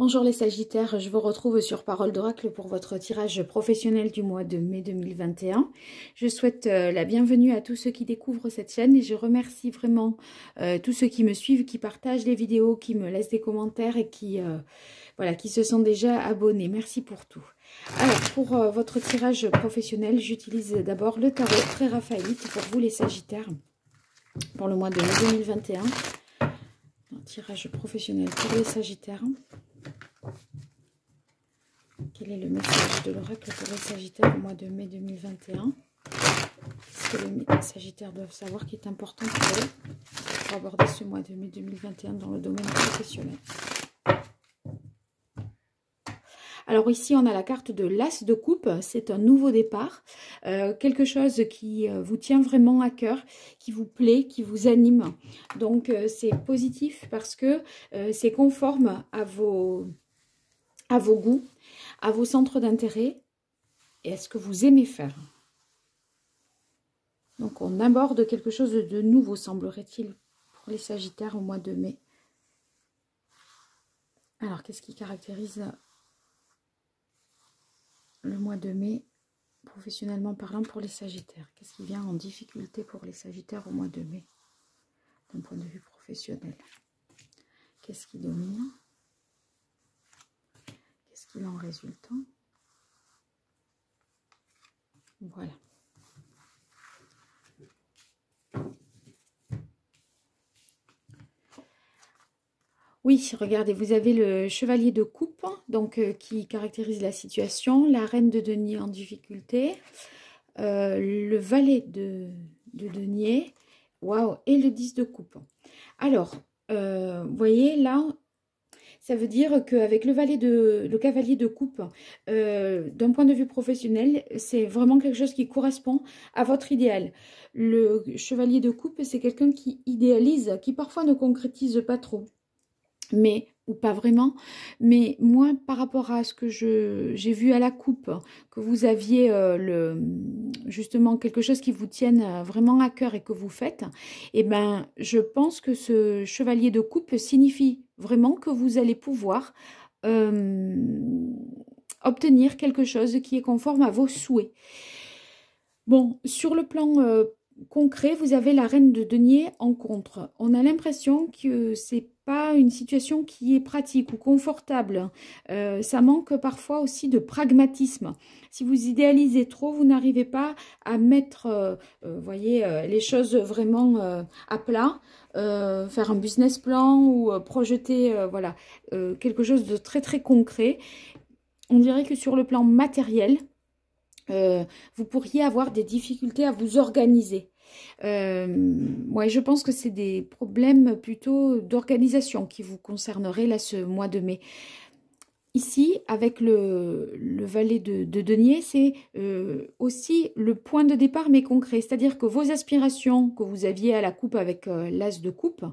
Bonjour les Sagittaires, je vous retrouve sur Parole d'Oracle pour votre tirage professionnel du mois de mai 2021. Je souhaite la bienvenue à tous ceux qui découvrent cette chaîne et je remercie vraiment tous ceux qui me suivent, qui partagent les vidéos, qui me laissent des commentaires et qui se sont déjà abonnés. Merci pour tout. Alors, pour votre tirage professionnel, j'utilise d'abord le tarot très raphaélite pour vous les Sagittaires pour le mois de mai 2021. Un tirage professionnel pour les Sagittaires. Quel est le message de l'oracle pour les Sagittaires au mois de mai 2021? Qu'est-ce que les Sagittaires doivent savoir qui est important pour eux pour aborder ce mois de mai 2021 dans le domaine professionnel? Alors ici, on a la carte de l'As de coupe. C'est un nouveau départ. Quelque chose qui vous tient vraiment à cœur, qui vous plaît, qui vous anime. Donc, c'est positif parce que c'est conforme à vos goûts, à vos centres d'intérêt et à ce que vous aimez faire. Donc, on aborde quelque chose de nouveau, semblerait-il, pour les Sagittaires au mois de mai. Alors, qu'est-ce qui caractérise le mois de mai, professionnellement parlant, pour les Sagittaires? Qu'est-ce qui vient en difficulté pour les Sagittaires au mois de mai, d'un point de vue professionnel? Qu'est-ce qui domine? Qu'est-ce qu'il en résulte? Voilà. Oui, regardez, vous avez le chevalier de coupe, donc qui caractérise la situation, la reine de denier en difficulté, le valet de denier, waouh, et le 10 de coupe. Alors, vous voyez là, ça veut dire qu'avec le cavalier de coupe, d'un point de vue professionnel, c'est vraiment quelque chose qui correspond à votre idéal. Le chevalier de coupe, c'est quelqu'un qui idéalise, qui parfois ne concrétise pas trop. Mais, ou pas vraiment, mais moi, par rapport à ce que j'ai vu à la coupe, que vous aviez justement quelque chose qui vous tienne vraiment à cœur et que vous faites, eh ben, je pense que ce chevalier de coupe signifie vraiment que vous allez pouvoir obtenir quelque chose qui est conforme à vos souhaits. Bon, sur le plan concret, vous avez la reine de denier en contre. On a l'impression que c'est pas une situation qui est pratique ou confortable. Ça manque parfois aussi de pragmatisme. Si vous idéalisez trop, vous n'arrivez pas à mettre, voyez, les choses vraiment à plat, faire un business plan ou projeter, voilà, quelque chose de très très concret. On dirait que sur le plan matériel, vous pourriez avoir des difficultés à vous organiser. Ouais, je pense que c'est des problèmes plutôt d'organisation qui vous concerneraient là ce mois de mai. Ici, avec le valet de denier, c'est aussi le point de départ, mais concret. C'est-à-dire que vos aspirations que vous aviez à la coupe avec l'as de coupe,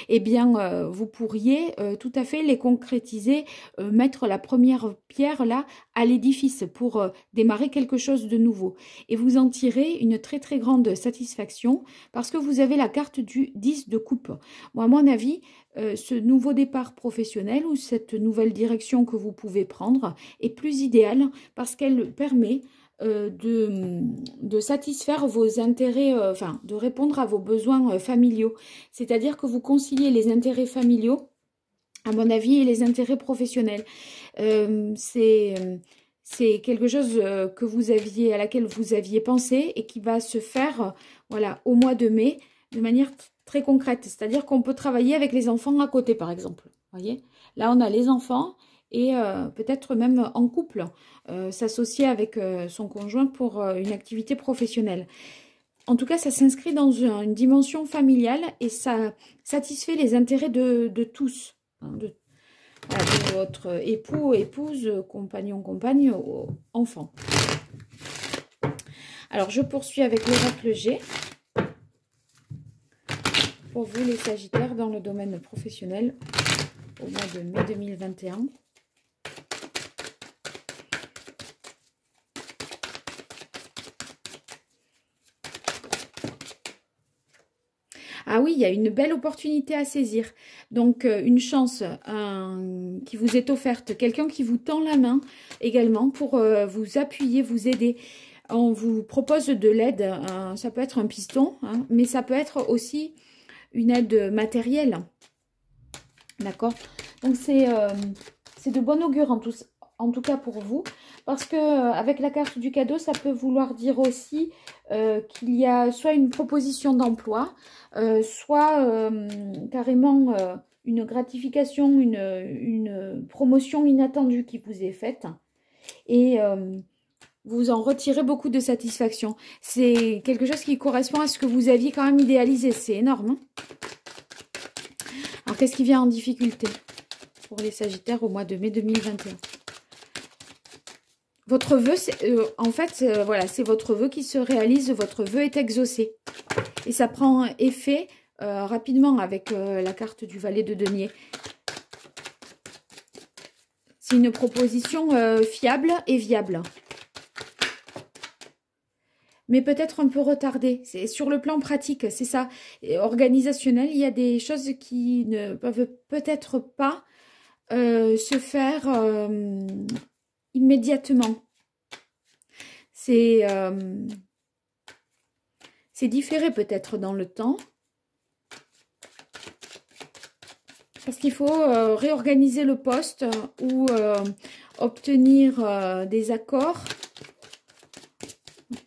eh bien, vous pourriez tout à fait les concrétiser, mettre la première pierre là à l'édifice pour démarrer quelque chose de nouveau. Et vous en tirez une très très grande satisfaction parce que vous avez la carte du 10 de coupe. Moi, à mon avis, ce nouveau départ professionnel ou cette nouvelle direction que vous pouvez prendre est plus idéale parce qu'elle permet de satisfaire vos intérêts, enfin de répondre à vos besoins familiaux. C'est-à-dire que vous conciliez les intérêts familiaux, à mon avis, et les intérêts professionnels. C'est quelque chose que vous aviez, à laquelle vous aviez pensé et qui va se faire, voilà, au mois de mai de manière très concrète. C'est-à-dire qu'on peut travailler avec les enfants à côté, par exemple. Voyez, là, on a les enfants et peut-être même en couple, s'associer avec son conjoint pour une activité professionnelle. En tout cas, ça s'inscrit dans une dimension familiale et ça satisfait les intérêts de tous, hein, de votre époux, épouse, compagnon, compagne, enfant. Alors, je poursuis avec l'oracle G. Pour vous, les Sagittaires, dans le domaine professionnel, au mois de mai 2021. Ah oui, il y a une belle opportunité à saisir. Donc, une chance qui vous est offerte. Quelqu'un qui vous tend la main également pour vous appuyer, vous aider. On vous propose de l'aide. Ça peut être un piston, hein, mais ça peut être aussi une aide matérielle. D'accord? Donc, c'est de bon augure en tout cas pour vous. Parce que avec la carte du cadeau, ça peut vouloir dire aussi qu'il y a soit une proposition d'emploi, soit carrément une gratification, une promotion inattendue qui vous est faite. Et vous en retirez beaucoup de satisfaction. C'est quelque chose qui correspond à ce que vous aviez quand même idéalisé. C'est énorme. Hein. Alors, qu'est-ce qui vient en difficulté pour les Sagittaires au mois de mai 2021? Votre vœu, en fait, voilà, c'est votre vœu qui se réalise, votre vœu est exaucé. Et ça prend effet rapidement avec la carte du valet de denier. C'est une proposition fiable et viable. Mais peut-être un peu retardée. C'est sur le plan pratique, c'est ça. Et organisationnel, il y a des choses qui ne peuvent peut-être pas se faire immédiatement. C'est différé peut-être dans le temps. Parce qu'il faut réorganiser le poste ou obtenir des accords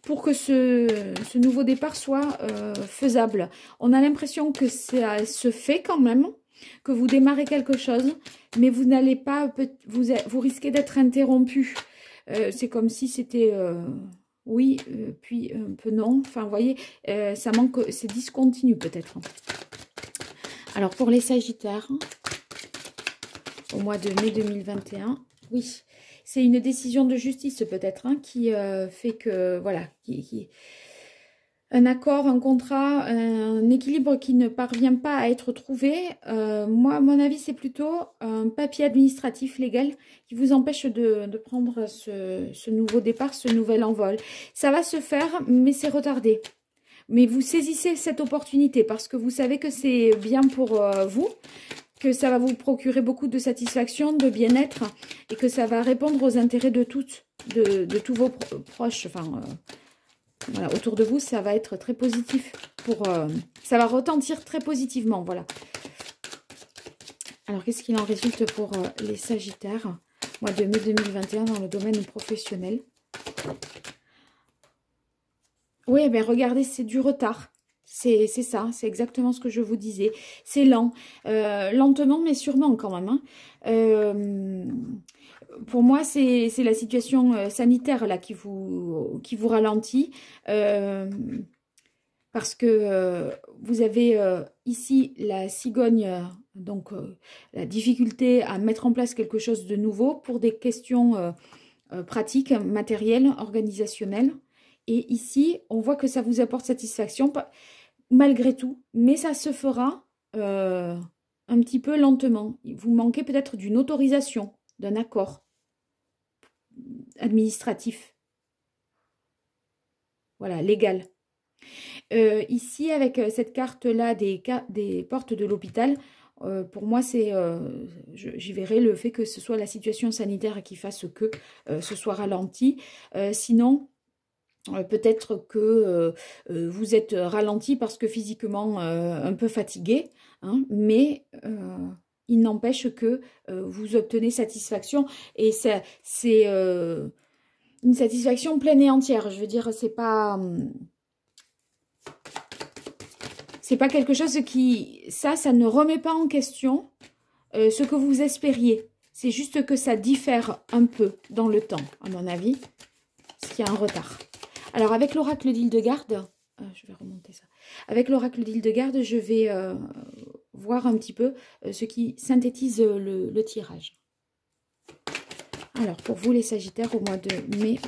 pour que ce nouveau départ soit faisable. On a l'impression que ça se fait quand même, que vous démarrez quelque chose, mais vous n'allez pas, vous risquez d'être interrompu. C'est comme si c'était oui, puis un peu non. Enfin, vous voyez, ça manque, c'est discontinu peut-être. Alors, pour les Sagittaires, au mois de mai 2021, oui, c'est une décision de justice peut-être hein, qui fait que, voilà, un accord, un contrat, un équilibre qui ne parvient pas à être trouvé. Moi, à mon avis, c'est plutôt un papier administratif légal qui vous empêche de prendre ce nouveau départ, ce nouvel envol. Ça va se faire, mais c'est retardé. Mais vous saisissez cette opportunité parce que vous savez que c'est bien pour vous, que ça va vous procurer beaucoup de satisfaction, de bien-être et que ça va répondre aux intérêts de de tous vos proches. Enfin, voilà, autour de vous, ça va être très positif. Ça va retentir très positivement. Voilà. Alors, qu'est-ce qu'il en résulte pour les Sagittaires, mois de mai 2021 dans le domaine professionnel? Oui, ben regardez, c'est du retard. C'est ça, c'est exactement ce que je vous disais. C'est lent. Lentement, mais sûrement quand même. Hein. Pour moi, c'est la situation sanitaire là qui vous ralentit. Parce que vous avez ici la cigogne, donc la difficulté à mettre en place quelque chose de nouveau pour des questions pratiques, matérielles, organisationnelles. Et ici, on voit que ça vous apporte satisfaction malgré tout, mais ça se fera un petit peu lentement. Vous manquez peut-être d'une autorisation, d'un accord administratif. Voilà, légal. Ici, avec cette carte-là des portes de l'hôpital, pour moi, j'y verrai le fait que ce soit la situation sanitaire qui fasse que ce soit ralenti. Sinon, peut-être que vous êtes ralenti parce que physiquement un peu fatigué, hein, mais il n'empêche que vous obtenez satisfaction et c'est une satisfaction pleine et entière. Je veux dire, c'est pas quelque chose qui... Ça ne remet pas en question ce que vous espériez. C'est juste que ça diffère un peu dans le temps, à mon avis, parce qu'il y a un retard. Alors, avec l'oracle d'Hildegarde, je vais remonter ça. Avec l'oracle d'Hildegarde, je vais voir un petit peu ce qui synthétise le tirage. Alors, pour vous, les Sagittaires, au mois de mai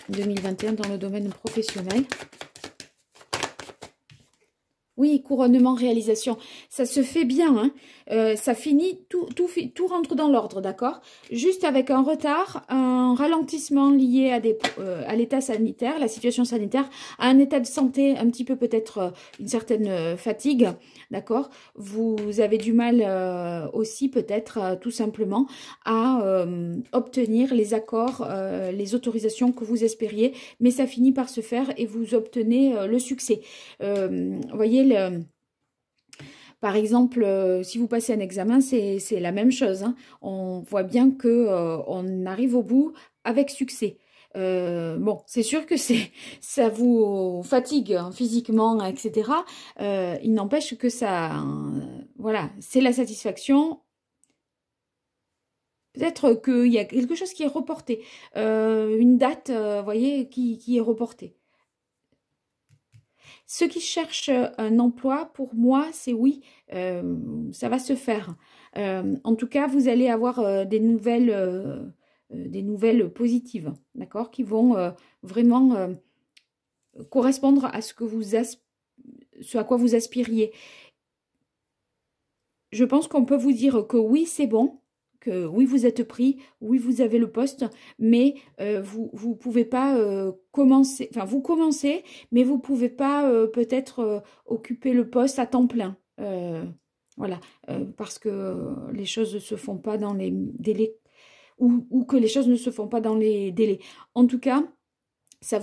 2021, dans le domaine professionnel. Oui, couronnement, réalisation, ça se fait bien, hein. Ça finit, tout rentre dans l'ordre, d'accord? Juste avec un retard, un ralentissement lié à l'état sanitaire, la situation sanitaire, à un état de santé, un petit peu peut-être une certaine fatigue, d'accord? Vous avez du mal aussi peut-être tout simplement à obtenir les accords, les autorisations que vous espériez, mais ça finit par se faire et vous obtenez le succès. Vous voyez, par exemple, si vous passez un examen, c'est la même chose, hein. On voit bien que on arrive au bout avec succès. Bon, c'est sûr que ça vous fatigue hein, physiquement, etc. Il n'empêche que ça, voilà, c'est la satisfaction. Peut-être qu'il y a quelque chose qui est reporté, une date, vous voyez, qui est reportée. Ceux qui cherchent un emploi, pour moi, c'est oui, ça va se faire. En tout cas, vous allez avoir des nouvelles positives, d'accord, qui vont vraiment correspondre à ce à quoi vous aspiriez. Je pense qu'on peut vous dire que oui, c'est bon, que oui, vous êtes pris, oui, vous avez le poste, mais vous pouvez pas commencer, enfin, vous commencez, mais vous pouvez pas peut-être occuper le poste à temps plein. Voilà, parce que les choses ne se font pas dans les délais, ou que les choses ne se font pas dans les délais. En tout cas, ça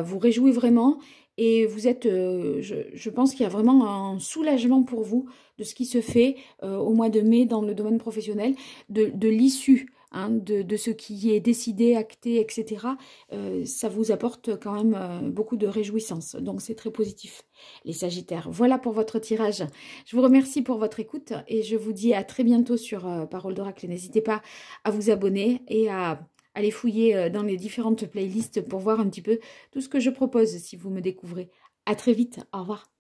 vous réjouit vraiment et vous êtes, je pense qu'il y a vraiment un soulagement pour vous de ce qui se fait au mois de mai dans le domaine professionnel, de l'issue hein, de ce qui est décidé, acté, etc. Ça vous apporte quand même beaucoup de réjouissance. Donc c'est très positif, les Sagittaires. Voilà pour votre tirage. Je vous remercie pour votre écoute et je vous dis à très bientôt sur Parole d'Oracle. N'hésitez pas à vous abonner et à aller fouiller dans les différentes playlists pour voir un petit peu tout ce que je propose si vous me découvrez. À très vite, au revoir.